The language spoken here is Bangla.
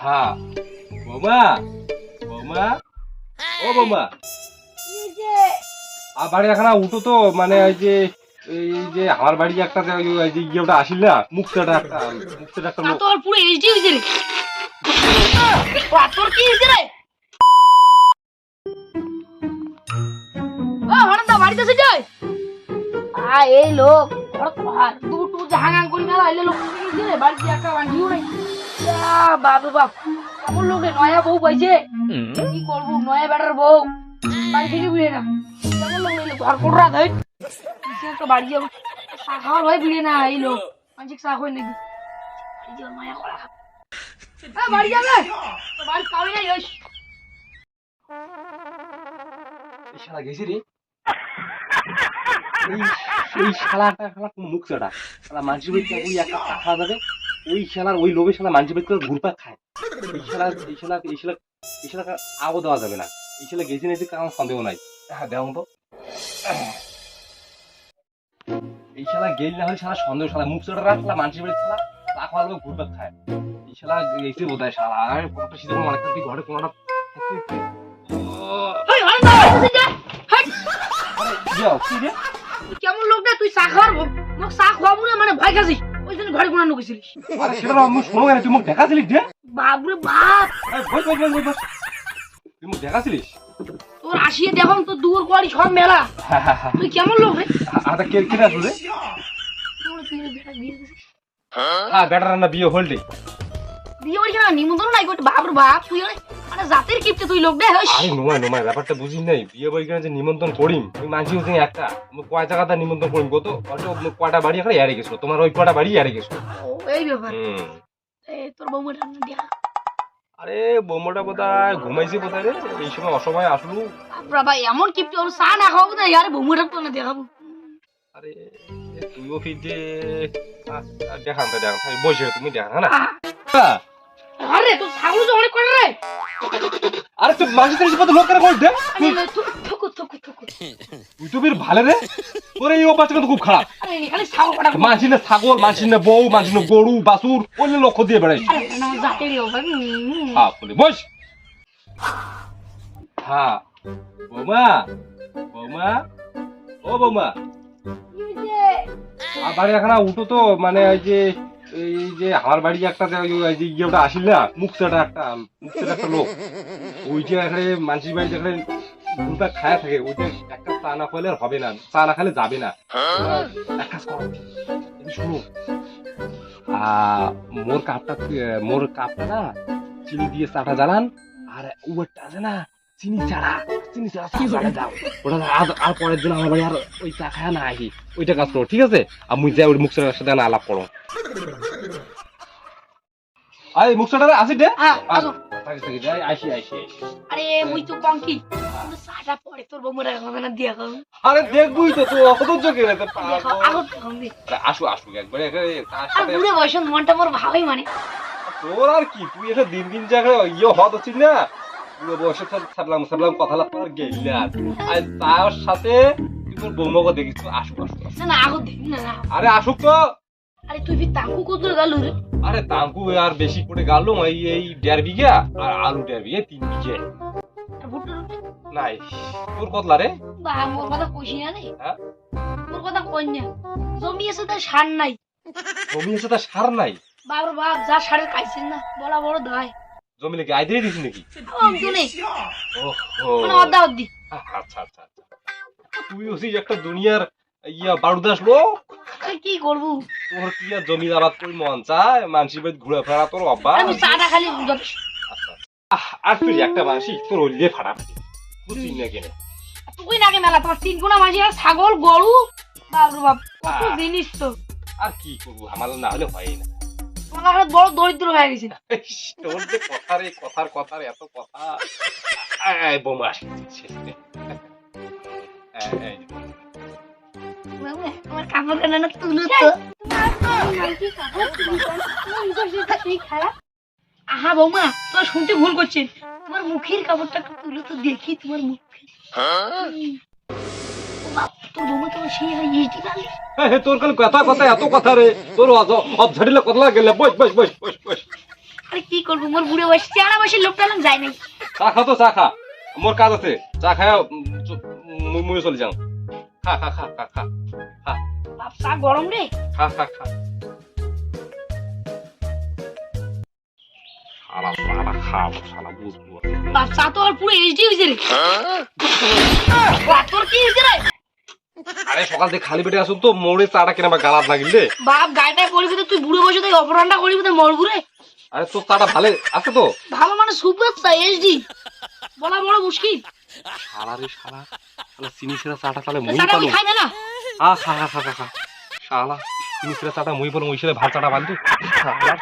হ্যাঁ বৌমা, বৌমা, ও বৌমা, আর বাড়ি এখন উঠো তো, মানে ওই যে আমার বাড়ি একটা ওই যে ইয়েটা আসিল না, মুখটা একটা লোক। তোর পুরো এইচডি হইছে রে। তোর কি হইছে রে? ও হরদা বাড়িতে আছে যাই। এই লোক আর দুটু জাহাঙ্গান করি মেলা আইলে লোক কি হইছে রে? বাড়িতে একটা বান্ধিও নাই। বাবা বাপ কেমন লোক রে, নয়া বউ পাইছে। কি করব, নয়া বেটার বউ বাড়ি থেকে বিয়ে না। কেমন লোক রে, ঘর কোড়রা দেই। একটা বাড়ি যাবো, চা খাওয়ার হয় বিয়ে না। এই লোক মানসিক চা হয় নাকি? বাড়ি যাবো, নয়া করা খাবো। বাড়ি যাবে, বাড়ি পাবি না। এই শালা গেছি রে, এই শালাটা কোন মুখ চাটা শালা মানুষের বাড়িতে ওই একটা টাকা যাবে, ওই শালার ওই লোভে শালা মানুষের বাড়িতে ঘুরপাক খায়। এই শালাকে আগো দেওয়া যাবে না। এই শালা গেছি নাকি কারণ সন্দেহ নাই। হ্যাঁ দেওয়া তো এই শালা গেল না হলে শালা সন্দেহ, শালা মুখ চাটা শালা মানুষের বাড়িতে শালা চা খাওয়ার লোক ঘুরপাক খায়। এই শালা গেছি বোধ হয় শালা আর কতটা শীতের অনেকটা তুই ঘরে কোনটা কেমন লোক রে তুই? চা খাওয়ার মোক চা খাওয়াবো না মানে ভয় খাসি, ওই জন্য ঘরে কোনা নুকেছিলিস। আরে সেটা আমি শোনো না, তুই মুখ দেখাছিলিস যে বাবরে বাপ, তুই মুখ দেখাছিলিস। তোর আসিয়ে দেখুন তোর দূর কোয়ারি সব মেলা। তুই কেমন লোক রে? আটা কে কে আসলে হ্যাঁ বেটার না বিয়ে হলডে বিয়ে হইছে না, নিমন্ত্রণ নাই কই। বাবরে বাপ, তুই মানে জাতের কিপটে তুই লোক রে। আরে নোমাই ব্যাপারটা বুঝিস নাই। বিয়ে বাড়ি যে নিমন্ত্রণ করিম, ওই মাঝি হচ্ছে একটা কয় টাকাটা নিমন্ত্রণ করিম কত কয়টা বাড়ি এখানে এড়ে গেছো, তোমার ওই কয়টা বাড়ি এড়ে গেছো। এই ব্যাপার। তোর বউমাটা দেখা। আরে বৌমাটা বোধহয় ঘুমাইছি বোধহয় রে, এই সময় অসময় আসলু। বাবা এমন কিপটে, ওর চা না খাওয়াবো না আরে বউমাটা তো না দেখাবো। আরে তুইও ফির যে দেখান তো দেখান বসে তুমি দেখা না। আরে তোর ছাগল তো অনেক করে রে। আরে তুই মাঝে থেকে কত লোক করে বল দে থুকু তুই তো বের ভালো রে, তোর এই অভ্যাসটা কিন্তু খুব খারাপ। আরে খালি ছাগল কাটা মাঝি না ছাগল, মাঝি না বউ, মাঝি না গরু বাছুর, ওলে লক্ষ্য দিয়ে বেড়াই। আরে না জাতেরই হবে। হ্যাঁ বলে বস। হ্যাঁ বৌমা, বৌমা, ও বৌমা, আর বাড়ি এখন উঠো তো, মানে ওই যে আমার বাড়ি একটা ইয়েটা আসিল না, মুখটা একটা লোক, ওইটা এখানে মানুষের বাড়িতে এখানে দুটা খায়া থাকে, ওইটা একটা চা না খাইলে হবে না, চা না খাইলে যাবে না। এক কাজ করো, শুনো, মোর কাপটা না চিনি দিয়ে চাটা জ্বালান, আর ওটা আছে না চিনি ছাড়া দাও, ওটা আর পরের দিন আমার বাড়ি আর ওই চা খায় না আসি, ওইটা কাজ করো ঠিক আছে। আর মুই যাই ওই মুখটার সাথে আলাপ করো। আরে মুখটা আসি দে, আসি। আরে মুই তো কম কি চাটা পরে তোর বউমাটা হবে না দিয়া খাবো। আরে দেখবই তো তুই অধৈর্য কে রে আগত খাবি। আসু একবারে তার সাথে বুড়ে বয়স মনটা মোর ভালোই মানে। তোর আর কি, তুই এটা দিন জায়গায় ইয়ে হত হচ্ছিস না, বুড়ো বয়সে সাবলাম কথা লাভ করার গেলি আর তার সাথে তুই তোর বৌমাকে দেখিস তো। আসুক না আগত দেখবি না। আরে আসুক তো। আরে তুই ফির তাকু কত গেল রে? আরে তাঙ্কু আর বেশি করে গালো, এই 1.5 বিঘা আর আলু 1.5 বিঘা 3 বিঘে নাই। তোর কতলা রে? বা মোর কথা কইছি না রে। হ্যাঁ তোর কথা কই না। জমি আছে তার সার নাই। জমি আছে তার সার নাই? বাবার বাপ যা সারের খাইছেন না বলা বড় দায়। জমি নাকি আইতে দিছিস নাকি? জমি ওহো মানে অর্ধা অর্ধি। আচ্ছা তুই হচ্ছিস একটা দুনিয়ার বারুদাস লোক। কি করবো? তোর কি আর জমি আবাদ করে মন চায়, মানুষের বাড়ি ঘুরে ফেরা তোর অভ্যাস। আমি চাটা খালি আর তুই একটা মাসি তোর ওলিয়ে ফাটাপ বুঝছিস না কেন? তুই নাকি মেলা তোমার 3 গুণা মাঝি আর ছাগল গরু বাবু বাপ কত জিনিস তো। আর কি করবো, আমার না হলে হয় না। তোমার বড় দরিদ্র হয়ে গেছে। তোর যে কথার এত কথা। বোমা আসছে আমার কাপড় কানা তুলো তো। আহা বৌমা তোর শুনতে ভুল করছেন, তোমার মুখের কাপড়টা একটু তুলো তো দেখি তোমার মুখ। তোর বৌমা তোমার সেই ইস্টি গালি। তোর কাল কথা এত কথা রে, তোর অঝাড়িলে কথা গেলে বস। আরে কি করবো, মোর বুড়ে বয়স চেহারা বয়সের লোকটা না যায় নাই। চা খা তো চা খা, মোর কাজ আছে, চা খায় মুই চলে যাও। খা খা খা খা খা খা বাপ চা গরম রে। খা খা খা। শালা শালা খাও শালা বুঝবো। বাপ চা তো আর পুরো এইচডি হইছে রে। বাপ তোর কি হইছে রে? আরে সকাল থেকে খালি পেটে আসুন তো, মোড়ে চাটা কেনা বা গালাত লাগিল রে। বাপ গাড়িটা করবি তো তুই বুড়ো বয়সে তুই অপরাধটা করবি তো মর ঘুরে। আরে তোর চাটা ভালো আছে তো? ভালো মানে সুপার চা এইচডি বলা বড় মুশকিল। শালা রে শালা, শালা চিনি ছেড়া চাটা তাহলে মই চাটা পালো। আমি খাইবে না। খা খা খা খা খা। শালা চিনি ছেড়া চাটা মই পালো, ওই সাথে ভাত চাটা বান্ধু। শালা